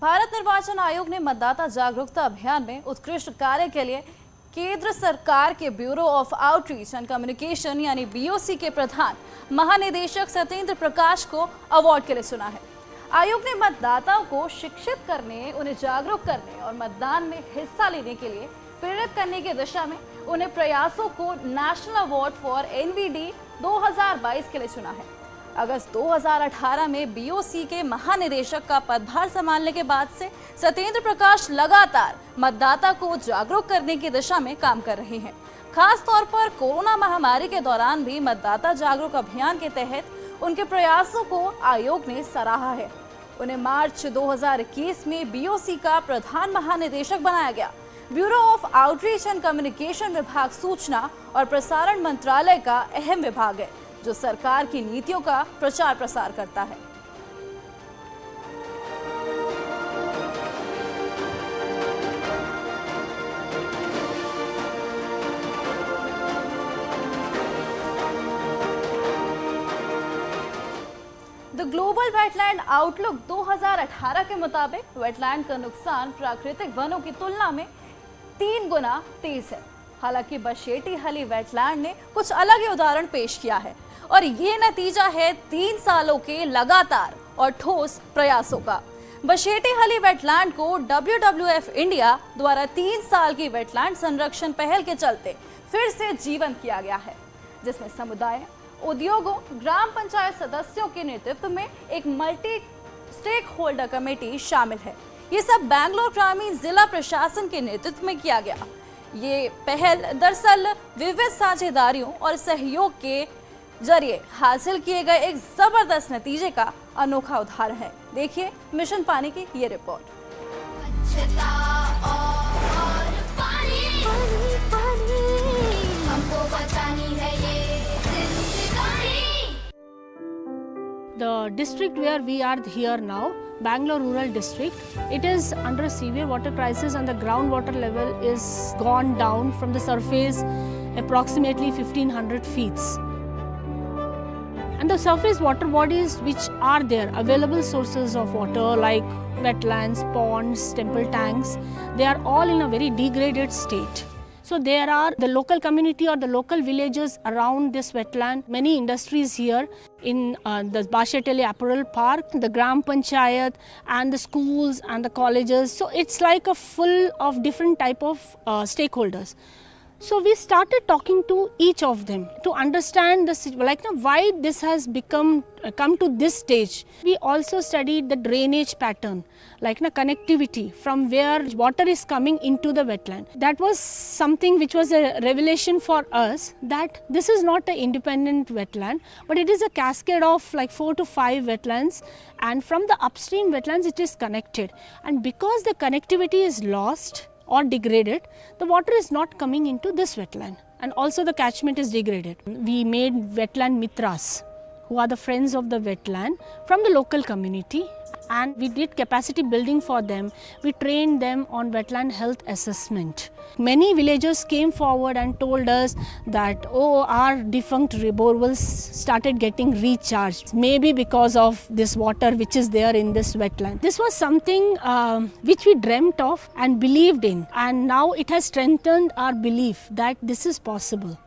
भारत निर्वाचन आयोग ने मतदाता जागरूकता अभियान में उत्कृष्ट कार्य के लिए केंद्र सरकार के bureau of outreach and communication यानी बीओसी के प्रधान महानिदेशक सत्येंद्र प्रकाश को अवार्ड के लिए चुना है। आयोग ने मतदाताओं को शिक्षित करने, उन्हें जागरूक करने और मतदान में हिस्सा लेने के लिए प्रेरित करने की दिशा में उन्हें प्रयासों को नेशनल अवार्ड फॉर एनवीडी 2022 के लिए चुना है। अगस्त 2018 में बीओसी के महानिदेशक का पदभार संभालने के बाद से सत्येंद्र प्रकाश लगातार मतदाता को जागरूक करने की दिशा में काम कर रहे हैं। खास तौर पर कोरोना महामारी के दौरान भी मतदाता जागरूक अभियान के तहत उनके प्रयासों को आयोग ने सराहा है। उन्हें मार्च 2021 में बीओसी का प्रधान महानिदेशक बनाया गया। Bureau of outreach and communication विभाग सूचना और प्रसारण मंत्रालय का अहम विभाग है जो सरकार की नीतियों का प्रचार प्रसार करता है। द ग्लोबल वेटलैंड आउटलुक 2018 के मुताबिक वेटलैंड का नुकसान प्राकृतिक वनों की तुलना में 3 गुना तेज है। हालांकि बशेटीहली वेटलैंड ने कुछ अलग ही उदाहरण पेश किया है और ये नतीजा है 3 सालों के लगातार और ठोस प्रयासों का। बशेटीहली वेटलैंड को WWF इंडिया द्वारा 3 साल की वेटलैंड संरक्षण पहल के चलते फिर से जीवंत किया गया है, जिसमें समुदाय, उद्योगों, ग्राम पंचायत सदस्यों के नेतृत्व में एक मल्टी स्टेक होल्डर कमेटी शामिल है। ये सब बैंगलोर ग्रामीण जिला प्रशासन के नेतृत्व में किया गया। ये पहल दरअसल विविध साझेदारियों और सहयोग के जरिए हासिल किए गए एक जबरदस्त नतीजे का अनोखा उदाहरण है। देखिए मिशन पानी की ये report. The district where we are here now, Bangalore Rural District, it is under a severe water crisis and the groundwater level is gone down from the surface approximately 1500 feet. And the surface water bodies which are there, available sources of water like wetlands, ponds, temple tanks, they are all in a very degraded state. So there are the local community or the local villages around this wetland, many industries here in the Bashetihalli Apparel Park, the Gram Panchayat and the schools and the colleges. So it's like a full of different type of stakeholders. So we started talking to each of them to understand why this has come to this stage. We also studied the drainage pattern, connectivity from where water is coming into the wetland. That was something which was a revelation for us, that this is not an independent wetland, but it is a cascade of 4 to 5 wetlands, and from the upstream wetlands it is connected. And because the connectivity is lost or degraded, the water is not coming into this wetland, and also the catchment is degraded. We made wetland mitras, who are the friends of the wetland from the local community, and we did capacity building for them. We trained them on wetland health assessment. Many villagers came forward and told us that, our defunct borewells started getting recharged, maybe because of this water which is there in this wetland. This was something which we dreamt of and believed in, and now it has strengthened our belief that this is possible.